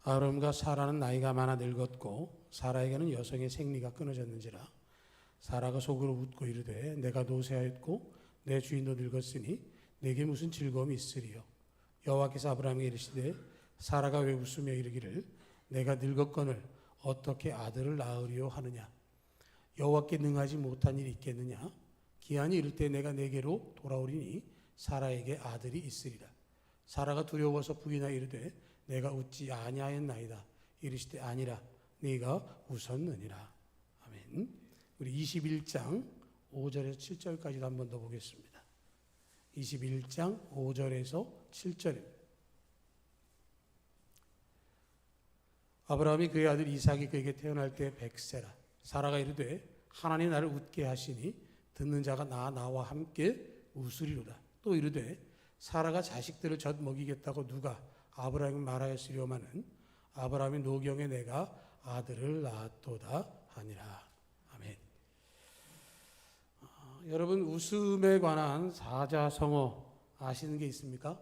아브라함과 사라는 나이가 많아 늙었고 사라에게는 여성의 생리가 끊어졌는지라 사라가 속으로 웃고 이르되 내가 노쇠하였고 내 주인도 늙었으니 내게 무슨 즐거움이 있으리요. 여호와께서 아브라함에게 이르시되 사라가 왜 웃으며 이르기를 내가 늙었거늘 어떻게 아들을 낳으리요 하느냐. 여호와께 능하지 못한 일이 있겠느냐. 기한이 이를 때 내가 내게로 돌아오리니 사라에게 아들이 있으리라. 사라가 두려워서 부인하여 이르되 내가 웃지 아니하였나이다. 이르시되 아니라 네가 웃었느니라. 아멘. 우리 21장 5절에서 7절까지도 한 번 더 보겠습니다. 21장 5절에서 7절입니다. 아브라함이 그의 아들 이삭이 그에게 태어날 때 100세라. 사라가 이르되 하나님 나를 웃게 하시니 듣는 자가 나와 함께 웃으리로다. 또 이르되 사라가 자식들을 젖 먹이겠다고 누가 아브라함이 말하였으려마는 아브라함이 노경에 내가 아들을 낳았도다 하니라. 아멘. 여러분 웃음에 관한 사자성어 아시는 게 있습니까?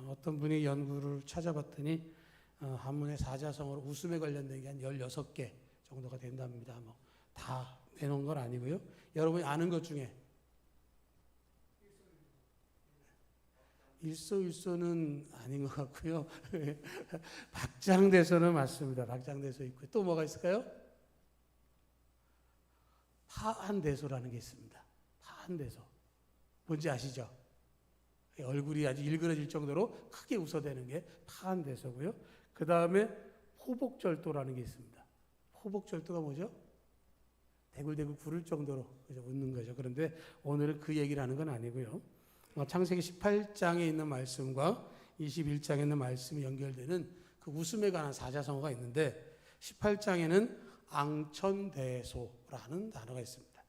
어떤 분이 연구를 찾아봤더니 한문의 사자성어로 웃음에 관련된 게 한 16개 정도가 된답니다. 뭐 다 내놓은 건 아니고요. 여러분이 아는 것 중에 일소일소는 아닌 것 같고요. 박장대소는 맞습니다. 박장대소 있고요. 또 뭐가 있을까요? 파한대소라는 게 있습니다. 파한대소. 뭔지 아시죠? 얼굴이 아주 일그러질 정도로 크게 웃어대는 게 파한대소고요. 그 다음에 포복절도라는 게 있습니다. 포복절도가 뭐죠? 대굴대굴 구를 정도로 웃는 거죠. 그런데 오늘은 그 얘기를 하는 건 아니고요. 창세기 18장에 있는 말씀과 21장에 있는 말씀이 연결되는 그 웃음에 관한 사자성어가 있는데 18장에는 앙천대소라는 단어가 있습니다.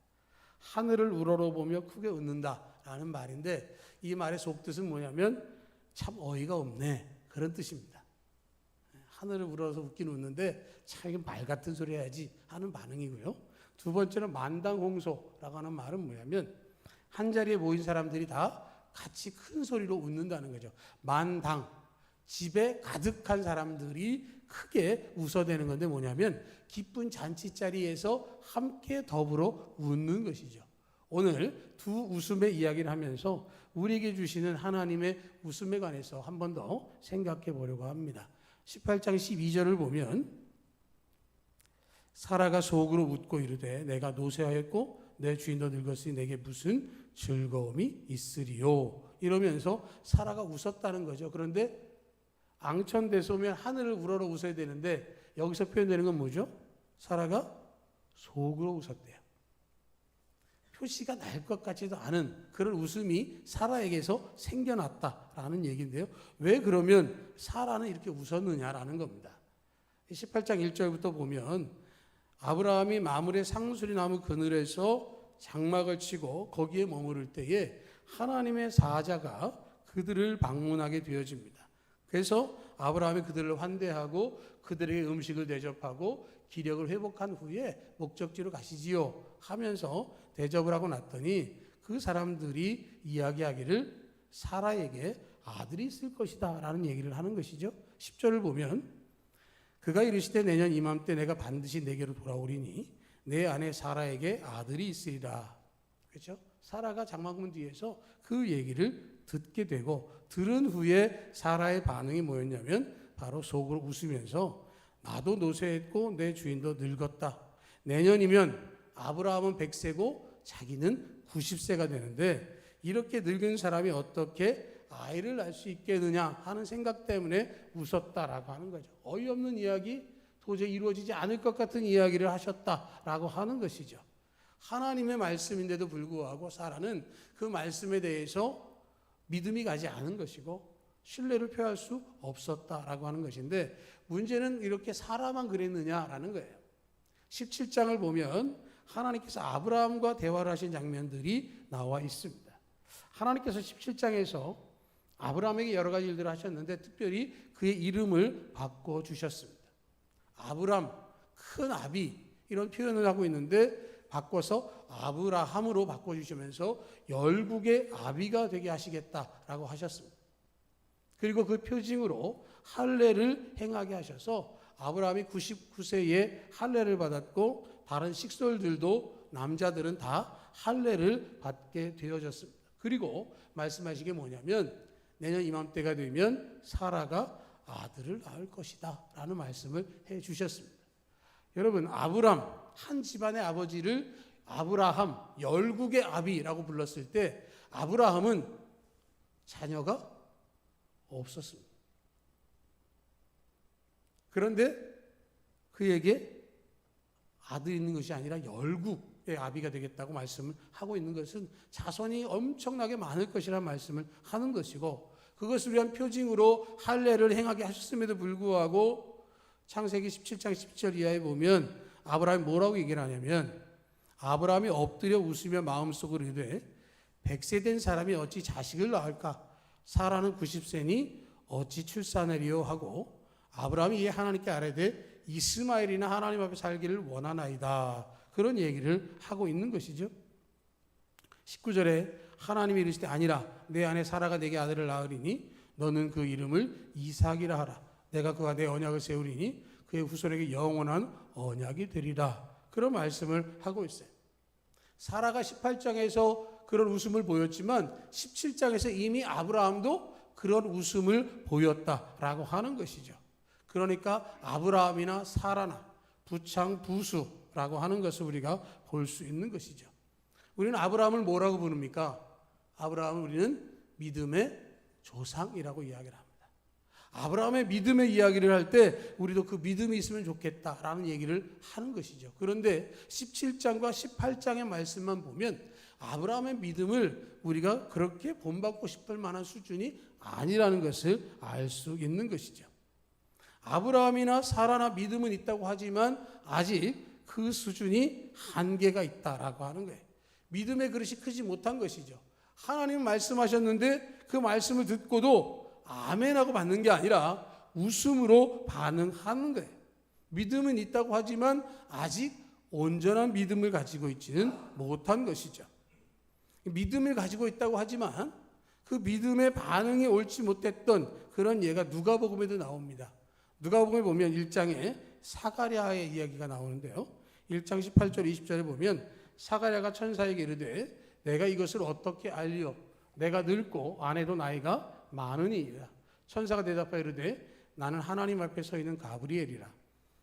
하늘을 우러러보며 크게 웃는다라는 말인데 이 말의 속뜻은 뭐냐면 참 어이가 없네 그런 뜻입니다. 하늘을 우러러서 웃긴 웃는데 참 이게 말 같은 소리 해야지 하는 반응이고요. 두 번째는 만당홍소라고 하는 말은 뭐냐면 한자리에 모인 사람들이 다 같이 큰 소리로 웃는다는 거죠. 만당, 집에 가득한 사람들이 크게 웃어대는 건데 뭐냐면 기쁜 잔치자리에서 함께 더불어 웃는 것이죠. 오늘 두 웃음의 이야기를 하면서 우리에게 주시는 하나님의 웃음에 관해서 한 번 더 생각해 보려고 합니다. 18장 12절을 보면 사라가 속으로 웃고 이르되 내가 노쇠하였고 내 주인도 늙었으니 내게 무슨 즐거움이 있으리요. 이러면서 사라가 웃었다는 거죠. 그런데 앙천대소면 하늘을 우러러 웃어야 되는데 여기서 표현되는 건 뭐죠? 사라가 속으로 웃었대요. 표시가 날 것 같지도 않은 그런 웃음이 사라에게서 생겨났다라는 얘기인데요. 왜 그러면 사라는 이렇게 웃었느냐라는 겁니다. 18장 1절부터 보면 아브라함이 마므레 상수리 나무 그늘에서 장막을 치고 거기에 머무를 때에 하나님의 사자가 그들을 방문하게 되어집니다. 그래서 아브라함이 그들을 환대하고 그들에게 음식을 대접하고 기력을 회복한 후에 목적지로 가시지요 하면서 대접을 하고 났더니 그 사람들이 이야기하기를 사라에게 아들이 있을 것이다 라는 얘기를 하는 것이죠. 10절을 보면 그가 이르시되 내년 이맘때 내가 반드시 내게로 돌아오리니 내 아내 사라에게 아들이 있으리라. 그렇죠? 사라가 장막문 뒤에서 그 얘기를 듣게 되고 들은 후에 사라의 반응이 뭐였냐면 바로 속으로 웃으면서 나도 노쇠했고 내 주인도 늙었다. 내년이면 아브라함은 100세고 자기는 90세가 되는데 이렇게 늙은 사람이 어떻게 아이를 낳을 수 있겠느냐 하는 생각 때문에 웃었다라고 하는 거죠. 어이없는 이야기, 도저히 이루어지지 않을 것 같은 이야기를 하셨다라고 하는 것이죠. 하나님의 말씀인데도 불구하고 사라는 그 말씀에 대해서 믿음이 가지 않은 것이고 신뢰를 표할 수 없었다라고 하는 것인데 문제는 이렇게 사라만 그랬느냐라는 거예요. 17장을 보면 하나님께서 아브라함과 대화를 하신 장면들이 나와 있습니다. 하나님께서 17장에서 아브라함에게 여러 가지 일들을 하셨는데 특별히 그의 이름을 바꿔주셨습니다. 아브람, 큰 아비 이런 표현을 하고 있는데 바꿔서 아브라함으로 바꿔주시면서 열국의 아비가 되게 하시겠다라고 하셨습니다. 그리고 그 표징으로 할례를 행하게 하셔서 아브라함이 99세에 할례를 받았고 다른 식솔들도 남자들은 다 할례를 받게 되어졌습니다. 그리고 말씀하신 게 뭐냐면 내년 이맘때가 되면 사라가 아들을 낳을 것이다 라는 말씀을 해 주셨습니다. 여러분, 아브람 한 집안의 아버지를 아브라함 열국의 아비라고 불렀을 때 아브라함은 자녀가 없었습니다. 그런데 그에게 아들이 있는 것이 아니라 열국의 아비가 되겠다고 말씀을 하고 있는 것은 자손이 엄청나게 많을 것이라는 말씀을 하는 것이고, 그것을 위한 표징으로 할례를 행하게 하셨음에도 불구하고 창세기 17장 10절 이하에 보면 아브라함이 뭐라고 얘기를 하냐면, 아브라함이 엎드려 웃으며 마음속으로 이르되 100세 된 사람이 어찌 자식을 낳을까? 사라는 90세니 어찌 출산하리요 하고, 아브라함이 이에 하나님께 아뢰되 이스마엘이나 하나님 앞에 살기를 원하나이다. 그런 얘기를 하고 있는 것이죠. 19절에 하나님이 이르시되 아니라 내 아내 사라가 내게 아들을 낳으리니 너는 그 이름을 이삭이라 하라. 내가 그와 내 언약을 세우리니 그의 후손에게 영원한 언약이 되리라. 그런 말씀을 하고 있어요. 사라가 18장에서 그런 웃음을 보였지만 17장에서 이미 아브라함도 그런 웃음을 보였다라고 하는 것이죠. 그러니까 아브라함이나 사라나 부창 부수라고 하는 것을 우리가 볼 수 있는 것이죠. 우리는 아브라함을 뭐라고 부릅니까? 아브라함을 우리는 믿음의 조상이라고 이야기를 합니다. 아브라함의 믿음의 이야기를 할 때 우리도 그 믿음이 있으면 좋겠다라는 얘기를 하는 것이죠. 그런데 17장과 18장의 말씀만 보면 아브라함의 믿음을 우리가 그렇게 본받고 싶을 만한 수준이 아니라는 것을 알 수 있는 것이죠. 아브라함이나 사라나 믿음은 있다고 하지만 아직 그 수준이 한계가 있다라고 하는 거예요. 믿음의 그릇이 크지 못한 것이죠. 하나님 말씀하셨는데 그 말씀을 듣고도 아멘하고 받는 게 아니라 웃음으로 반응하는 거예요. 믿음은 있다고 하지만 아직 온전한 믿음을 가지고 있지는 못한 것이죠. 믿음을 가지고 있다고 하지만 그 믿음의 반응이 옳지 못했던 그런 예가 누가복음에도 나옵니다. 누가복음에 보면 1장에 사가랴의 이야기가 나오는데요. 1장 18절 20절에 보면 사가랴가 천사에게 이르되 내가 이것을 어떻게 알리오? 내가 늙고 아내도 나이가 많으니이다. 천사가 대답하여 이르되 나는 하나님 앞에 서 있는 가브리엘이라.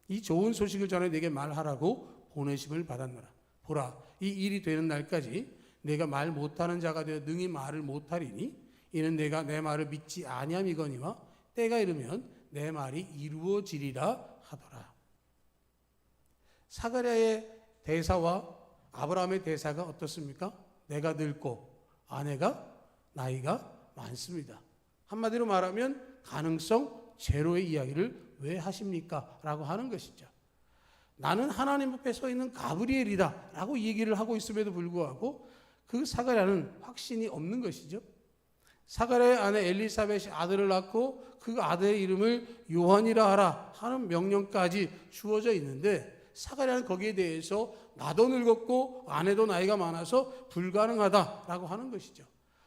이 좋은 소식을 전해 내게 말하라고 보내심을 받았노라. 보라, 이 일이 되는 날까지 내가 말 못하는 자가 되어 능히 말을 못하리니 이는 내가 내 말을 믿지 아니함이거니와 때가 이르면 내 말이 이루어지리라 하더라. 사가랴의 대사와 아브라함의 대사가 어떻습니까? 내가 늙고 아내가 나이가 많습니다. 한마디로 말하면 가능성 제로의 이야기를 왜 하십니까? 라고 하는 것이죠. 나는 하나님 앞에 서 있는 가브리엘이다 라고 얘기를 하고 있음에도 불구하고 그 사가랴는 확신이 없는 것이죠. 사가랴의 아내 엘리사벳이 아들을 낳고 그 아들의 이름을 요한이라 하라 하는 명령까지 주어져 있는데 사가랴는 거기에 대해서 나도 늙었고 아내도 나이가 많아서 불가능하다라고 하는 것이죠.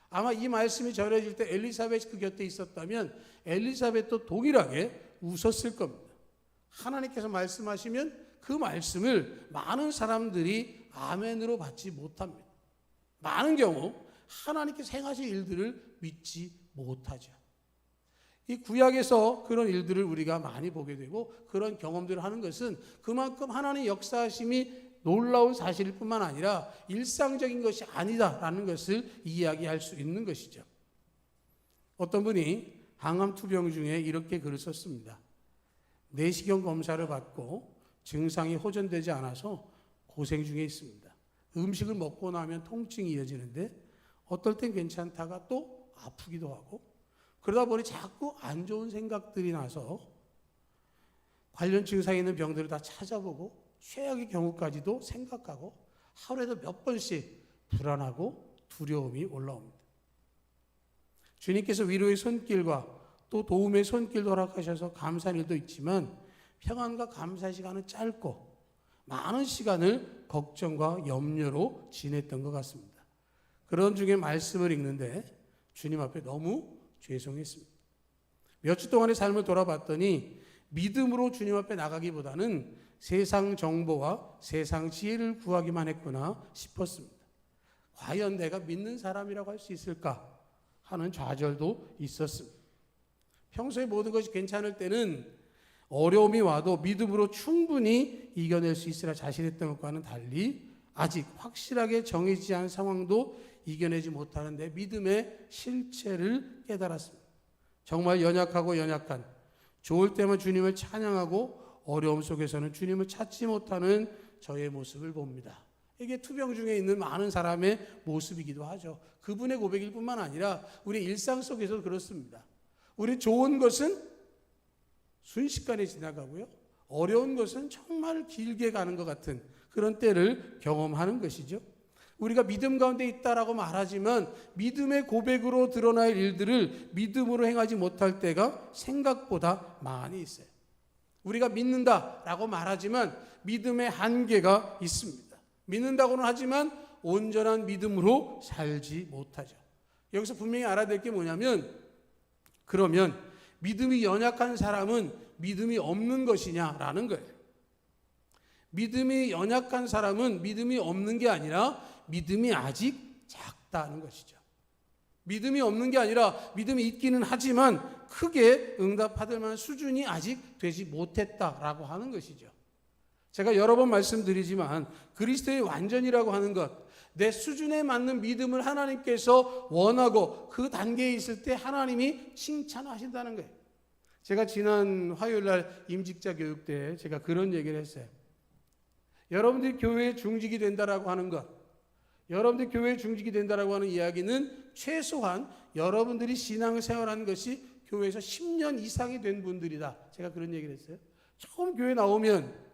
아마 이 말씀이 전해질 때 엘리사벳이 그 곁에 있었다면 엘리사벳도 동일하게 웃었을 겁니다. 하나님께서 말씀하시면 그 말씀을 많은 사람들이 아멘으로 받지 못합니다. 많은 경우 하나님께서 행하실 일들을 믿지 못하죠. 이 구약에서 그런 일들을 우리가 많이 보게 되고 그런 경험들을 하는 것은 그만큼 하나님의 역사하심이 놀라운 사실일 뿐만 아니라 일상적인 것이 아니다라는 것을 이야기할 수 있는 것이죠. 어떤 분이 항암 투병 중에 이렇게 글을 썼습니다. 내시경 검사를 받고 증상이 호전되지 않아서 고생 중에 있습니다. 음식을 먹고 나면 통증이 이어지는데 어떨 땐 괜찮다가 또 아프기도 하고 그러다 보니 자꾸 안 좋은 생각들이 나서 관련 증상이 있는 병들을 다 찾아보고 최악의 경우까지도 생각하고 하루에도 몇 번씩 불안하고 두려움이 올라옵니다. 주님께서 위로의 손길과 또 도움의 손길도 허락하셔서 감사한 일도 있지만 평안과 감사의 시간은 짧고 많은 시간을 걱정과 염려로 지냈던 것 같습니다. 그런 중에 말씀을 읽는데 주님 앞에 너무 죄송했습니다. 몇 주 동안의 삶을 돌아봤더니 믿음으로 주님 앞에 나가기보다는 세상 정보와 세상 지혜를 구하기만 했구나 싶었습니다. 과연 내가 믿는 사람이라고 할 수 있을까 하는 좌절도 있었습니다. 평소에 모든 것이 괜찮을 때는 어려움이 와도 믿음으로 충분히 이겨낼 수 있으라 자신했던 것과는 달리 아직 확실하게 정해지지 않은 상황도 이겨내지 못하는 내 믿음의 실체를 깨달았습니다. 정말 연약하고 연약한, 좋을 때만 주님을 찬양하고 어려움 속에서는 주님을 찾지 못하는 저의 모습을 봅니다. 이게 투병 중에 있는 많은 사람의 모습이기도 하죠. 그분의 고백일 뿐만 아니라 우리 일상 속에서도 그렇습니다. 우리 좋은 것은 순식간에 지나가고요, 어려운 것은 정말 길게 가는 것 같은 그런 때를 경험하는 것이죠. 우리가 믿음 가운데 있다라고 말하지만 믿음의 고백으로 드러날 일들을 믿음으로 행하지 못할 때가 생각보다 많이 있어요. 우리가 믿는다라고 말하지만 믿음의 한계가 있습니다. 믿는다고는 하지만 온전한 믿음으로 살지 못하죠. 여기서 분명히 알아야 될 게 뭐냐면, 그러면 믿음이 연약한 사람은 믿음이 없는 것이냐라는 거예요. 믿음이 연약한 사람은 믿음이 없는 게 아니라 믿음이 아직 작다는 것이죠. 믿음이 없는 게 아니라 믿음이 있기는 하지만 크게 응답받을 만한 수준이 아직 되지 못했다라고 하는 것이죠. 제가 여러 번 말씀드리지만 그리스도의 완전이라고 하는 것, 내 수준에 맞는 믿음을 하나님께서 원하고 그 단계에 있을 때 하나님이 칭찬하신다는 거예요. 제가 지난 화요일 날 임직자 교육 때 제가 그런 얘기를 했어요. 여러분들이 교회에 중직이 된다라고 하는 것, 여러분들이 교회에 중직이 된다라고 하는 이야기는 최소한 여러분들이 신앙생활하는 것이 교회에서 10년 이상이 된 분들이다. 제가 그런 얘기를 했어요. 처음 교회 나오면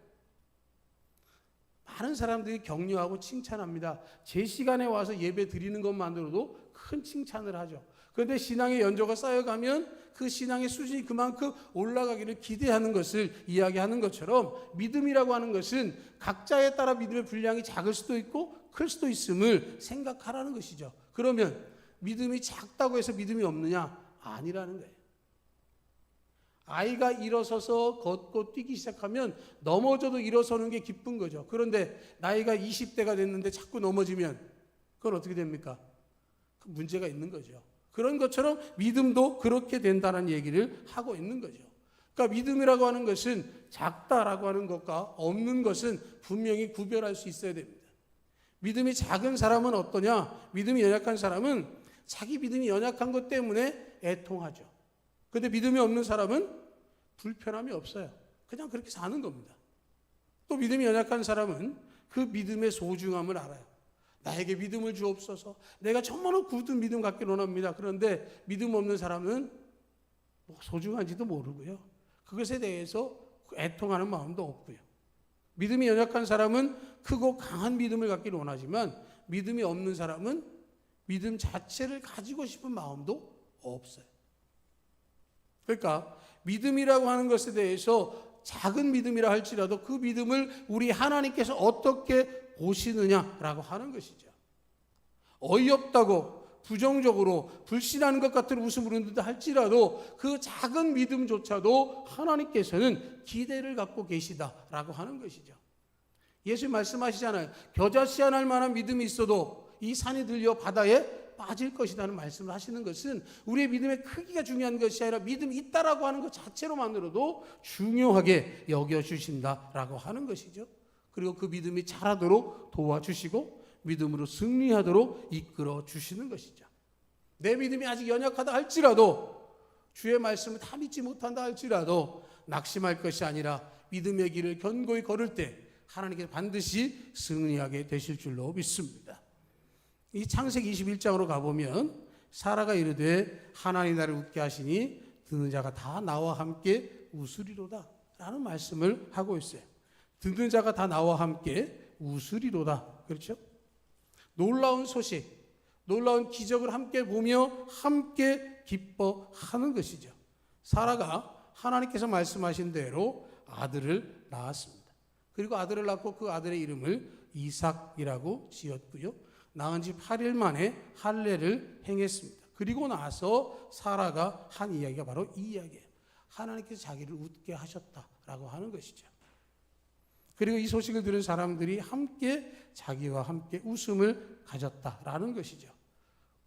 많은 사람들이 격려하고 칭찬합니다. 제 시간에 와서 예배 드리는 것만으로도 큰 칭찬을 하죠. 그런데 신앙의 연조가 쌓여가면 그 신앙의 수준이 그만큼 올라가기를 기대하는 것을 이야기하는 것처럼 믿음이라고 하는 것은 각자에 따라 믿음의 분량이 작을 수도 있고 클 수도 있음을 생각하라는 것이죠. 그러면 믿음이 작다고 해서 믿음이 없느냐? 아니라는 거예요. 아이가 일어서서 걷고 뛰기 시작하면 넘어져도 일어서는 게 기쁜 거죠. 그런데 나이가 20대가 됐는데 자꾸 넘어지면 그건 어떻게 됩니까? 그 문제가 있는 거죠. 그런 것처럼 믿음도 그렇게 된다는 얘기를 하고 있는 거죠. 그러니까 믿음이라고 하는 것은 작다라고 하는 것과 없는 것은 분명히 구별할 수 있어야 됩니다. 믿음이 작은 사람은 어떠냐? 믿음이 연약한 사람은 자기 믿음이 연약한 것 때문에 애통하죠. 그런데 믿음이 없는 사람은 불편함이 없어요. 그냥 그렇게 사는 겁니다. 또 믿음이 연약한 사람은 그 믿음의 소중함을 알아요. 나에게 믿음을 주옵소서. 내가 정말로 굳은 믿음 갖기를 원합니다. 그런데 믿음 없는 사람은 뭐 소중한지도 모르고요. 그것에 대해서 애통하는 마음도 없고요. 믿음이 연약한 사람은 크고 강한 믿음을 갖기를 원하지만 믿음이 없는 사람은 믿음 자체를 가지고 싶은 마음도 없어요. 그러니까 믿음이라고 하는 것에 대해서 작은 믿음이라 할지라도 그 믿음을 우리 하나님께서 어떻게 보시느냐라고 하는 것이죠. 어이없다고 부정적으로 불신하는 것 같은 웃음을 짓는다 할지라도 그 작은 믿음조차도 하나님께서는 기대를 갖고 계시다라고 하는 것이죠. 예수 말씀하시잖아요. 겨자씨 하나 할 만한 믿음이 있어도 이 산이 들려 바다에 빠질 것이라는 말씀을 하시는 것은 우리의 믿음의 크기가 중요한 것이 아니라 믿음이 있다라고 하는 것 자체로만으로도 중요하게 여겨주신다라고 하는 것이죠. 그리고 그 믿음이 자라도록 도와주시고 믿음으로 승리하도록 이끌어 주시는 것이죠. 내 믿음이 아직 연약하다 할지라도 주의 말씀을 다 믿지 못한다 할지라도 낙심할 것이 아니라 믿음의 길을 견고히 걸을 때 하나님께서 반드시 승리하게 되실 줄로 믿습니다. 이 창세기 21장으로 가보면 사라가 이르되 하나님 나를 웃게 하시니 듣는 자가 다 나와 함께 웃으리로다 라는 말씀을 하고 있어요. 듣는 자가 다 나와 함께 웃으리로다. 그렇죠? 놀라운 소식, 놀라운 기적을 함께 보며 함께 기뻐하는 것이죠. 사라가 하나님께서 말씀하신 대로 아들을 낳았습니다. 그리고 아들을 낳고 그 아들의 이름을 이삭이라고 지었고요. 낳은 지 8일 만에 할례를 행했습니다. 그리고 나서 사라가 한 이야기가 바로 이 이야기예요. 하나님께서 자기를 웃게 하셨다라고 하는 것이죠. 그리고 이 소식을 들은 사람들이 함께 자기와 함께 웃음을 가졌다라는 것이죠.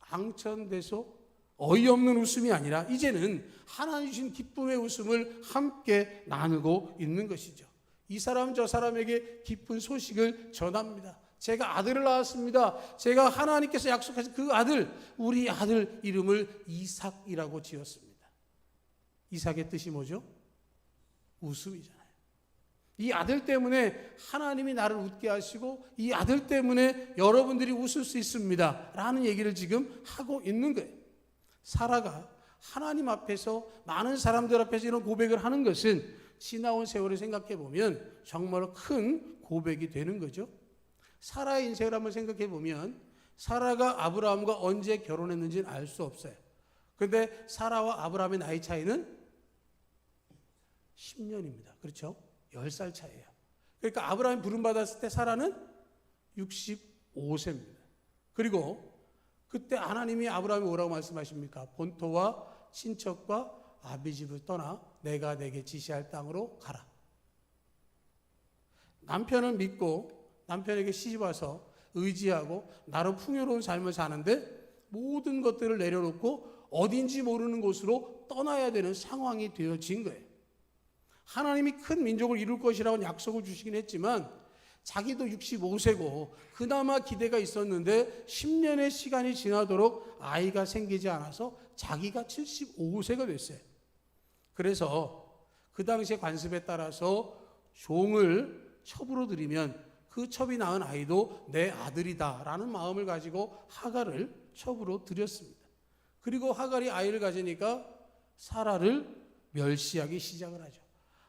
앙천대소 어이없는 웃음이 아니라 이제는 하나님 주신 기쁨의 웃음을 함께 나누고 있는 것이죠. 이 사람 저 사람에게 기쁜 소식을 전합니다. 제가 아들을 낳았습니다. 제가 하나님께서 약속하신 그 아들, 우리 아들 이름을 이삭이라고 지었습니다. 이삭의 뜻이 뭐죠? 웃음이잖아요. 이 아들 때문에 하나님이 나를 웃게 하시고 이 아들 때문에 여러분들이 웃을 수 있습니다 라는 얘기를 지금 하고 있는 거예요. 사라가 하나님 앞에서 많은 사람들 앞에서 이런 고백을 하는 것은 지나온 세월을 생각해 보면 정말 큰 고백이 되는 거죠. 사라의 인생을 한번 생각해 보면 사라가 아브라함과 언제 결혼했는지는 알 수 없어요. 그런데 사라와 아브라함의 나이 차이는 10년입니다. 그렇죠? 10살 차이예요. 그러니까 아브라함이 부름받았을 때 사라는 65세입니다. 그리고 그때 하나님이 아브라함이 뭐라고 말씀하십니까? 본토와 친척과 아비집을 떠나 내가 내게 지시할 땅으로 가라. 남편을 믿고 남편에게 시집와서 의지하고 나름 풍요로운 삶을 사는데 모든 것들을 내려놓고 어딘지 모르는 곳으로 떠나야 되는 상황이 되어진 거예요. 하나님이 큰 민족을 이룰 것이라고 약속을 주시긴 했지만 자기도 65세고 그나마 기대가 있었는데 10년의 시간이 지나도록 아이가 생기지 않아서 자기가 75세가 됐어요. 그래서 그 당시의 관습에 따라서 종을 첩으로 들이면 그 첩이 낳은 아이도 내 아들이다 라는 마음을 가지고 하갈을 첩으로 들였습니다. 그리고 하갈이 아이를 가지니까 사라를 멸시하기 시작을 하죠.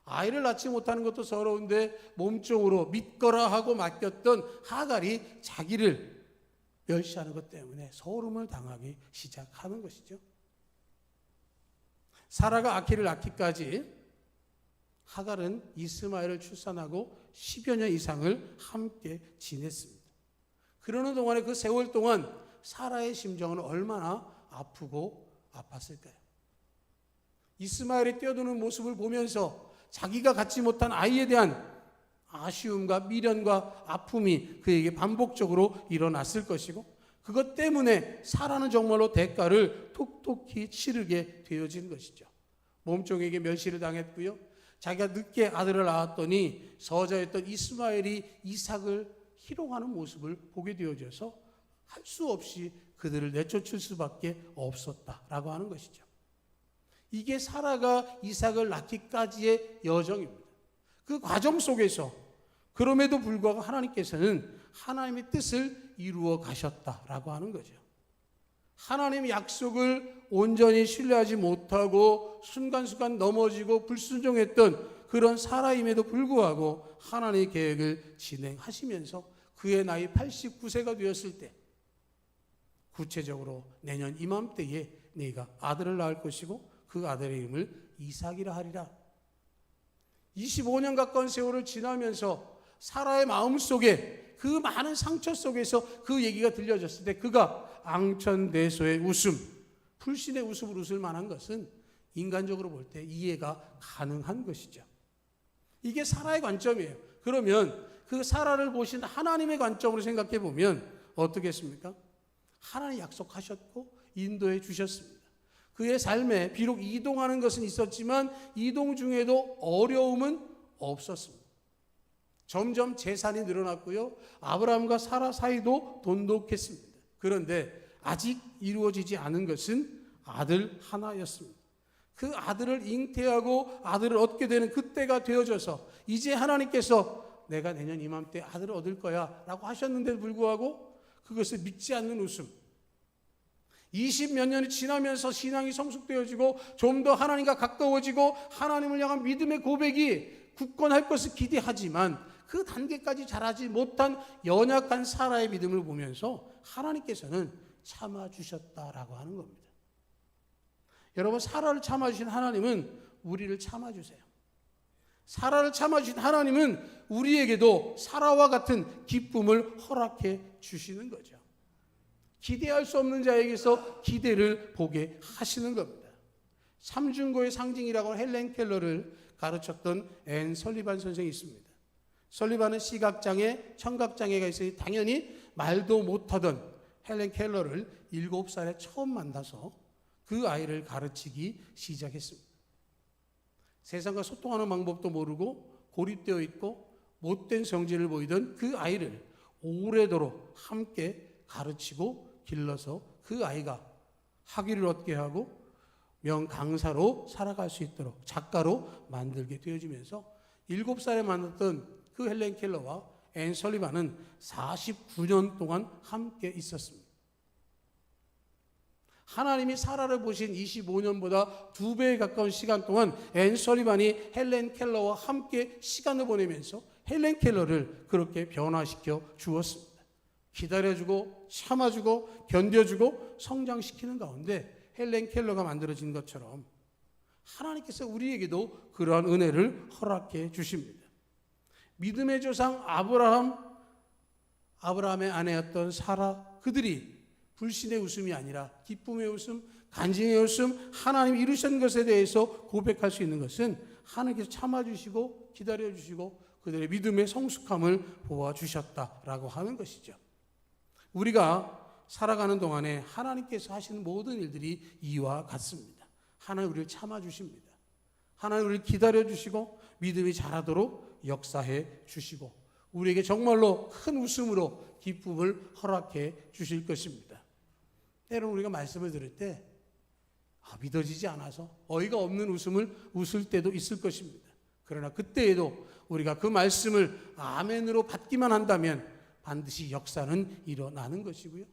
아이를 낳지 못하는 것도 서러운데 몸종으로 믿거라 하고 맡겼던 하갈이 자기를 멸시하는 것 때문에 소름을 당하기 시작하는 것이죠. 사라가 아키를 낳기까지 하갈은 이스마엘을 출산하고 10여 년 이상을 함께 지냈습니다. 그러는 동안에 그 세월 동안 사라의 심정은 얼마나 아프고 아팠을까요? 이스마엘이 뛰어드는 모습을 보면서 자기가 갖지 못한 아이에 대한 아쉬움과 미련과 아픔이 그에게 반복적으로 일어났을 것이고 그것 때문에 사라는 정말로 대가를 톡톡히 치르게 되어진 것이죠. 몸종에게 멸시를 당했고요. 자기가 늦게 아들을 낳았더니 서자였던 이스마엘이 이삭을 희롱하는 모습을 보게 되어져서 할 수 없이 그들을 내쫓을 수밖에 없었다라고 하는 것이죠. 이게 사라가 이삭을 낳기까지의 여정입니다. 그 과정 속에서 그럼에도 불구하고 하나님께서는 하나님의 뜻을 이루어 가셨다라고 하는 거죠. 하나님의 약속을 온전히 신뢰하지 못하고 순간순간 넘어지고 불순종했던 그런 사라임에도 불구하고 하나님의 계획을 진행하시면서 그의 나이 89세가 되었을 때 구체적으로 내년 이맘때에 네가 아들을 낳을 것이고 그 아들의 이름을 이삭이라 하리라. 25년 가까운 세월을 지나면서 사라의 마음속에 그 많은 상처 속에서 그 얘기가 들려졌을 때 그가 앙천대소의 웃음, 불신의 웃음을 웃을 만한 것은 인간적으로 볼 때 이해가 가능한 것이죠. 이게 사라의 관점이에요. 그러면 그 사라를 보신 하나님의 관점으로 생각해 보면 어떻겠습니까? 하나님 약속하셨고 인도해 주셨습니다. 그의 삶에 비록 이동하는 것은 있었지만 이동 중에도 어려움은 없었습니다. 점점 재산이 늘어났고요. 아브라함과 사라 사이도 돈독했습니다. 그런데 아직 이루어지지 않은 것은 아들 하나였습니다. 그 아들을 잉태하고 아들을 얻게 되는 그때가 되어져서 이제 하나님께서 내가 내년 이맘때 아들을 얻을 거야 라고 하셨는데도 불구하고 그것을 믿지 않는 웃음, 20몇 년이 지나면서 신앙이 성숙되어지고 좀 더 하나님과 가까워지고 하나님을 향한 믿음의 고백이 굳건할 것을 기대하지만 그 단계까지 자라지 못한 연약한 사라의 믿음을 보면서 하나님께서는 참아주셨다라고 하는 겁니다. 여러분, 사라를 참아주신 하나님은 우리를 참아주세요. 사라를 참아주신 하나님은 우리에게도 사라와 같은 기쁨을 허락해 주시는 거죠. 기대할 수 없는 자에게서 기대를 보게 하시는 겁니다. 삼중고의 상징이라고 헬렌 켈러를 가르쳤던 앤 설리반 선생이 있습니다. 설리반은 시각장애, 청각장애가 있으니 당연히 말도 못하던 헬렌 켈러를 7살에 처음 만나서 그 아이를 가르치기 시작했습니다. 세상과 소통하는 방법도 모르고 고립되어 있고 못된 성질을 보이던 그 아이를 오래도록 함께 가르치고 길러서 그 아이가 학위를 얻게 하고 명강사로 살아갈 수 있도록 작가로 만들게 되어지면서 7살에 만났던 그 헬렌 켈러와 앤 설리반은 49년 동안 함께 있었습니다. 하나님이 사라를 보신 25년보다 2배에 가까운 시간 동안 앤 설리반이 헬렌 켈러와 함께 시간을 보내면서 헬렌 켈러를 그렇게 변화시켜 주었습니다. 기다려주고 참아주고 견뎌주고 성장시키는 가운데 헬렌 켈러가 만들어진 것처럼 하나님께서 우리에게도 그러한 은혜를 허락해 주십니다. 믿음의 조상 아브라함의 아내였던 사라, 그들이 불신의 웃음이 아니라 기쁨의 웃음, 간증의 웃음, 하나님이 이루신 것에 대해서 고백할 수 있는 것은 하나님께서 참아주시고 기다려주시고 그들의 믿음의 성숙함을 보아주셨다라고 하는 것이죠. 우리가 살아가는 동안에 하나님께서 하시는 모든 일들이 이와 같습니다. 하나님 우리를 참아주십니다. 하나님 우리를 기다려주시고 믿음이 자라도록 역사해 주시고 우리에게 정말로 큰 웃음으로 기쁨을 허락해 주실 것입니다. 때로는 우리가 말씀을 들을 때 믿어지지 않아서 어이가 없는 웃음을 웃을 때도 있을 것입니다. 그러나 그때에도 우리가 그 말씀을 아멘으로 받기만 한다면 반드시 역사는 일어나는 것이고요.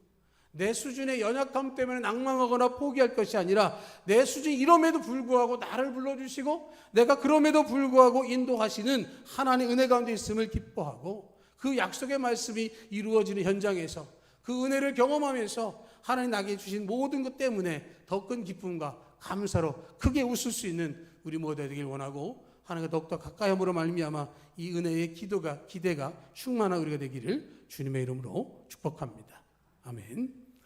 내 수준의 연약함 때문에 낭망하거나 포기할 것이 아니라 내 수준이 이럼에도 불구하고 나를 불러주시고 내가 그럼에도 불구하고 인도하시는 하나님의 은혜 가운데 있음을 기뻐하고 그 약속의 말씀이 이루어지는 현장에서 그 은혜를 경험하면서 하나님 나에게 주신 모든 것 때문에 더 큰 기쁨과 감사로 크게 웃을 수 있는 우리 모두가 되길 원하고 하나님과 더욱더 가까이 함으로 말미암아 이 은혜의 기대가 충만한 우리가 되기를 주님의 이름으로 축복합니다. 아멘.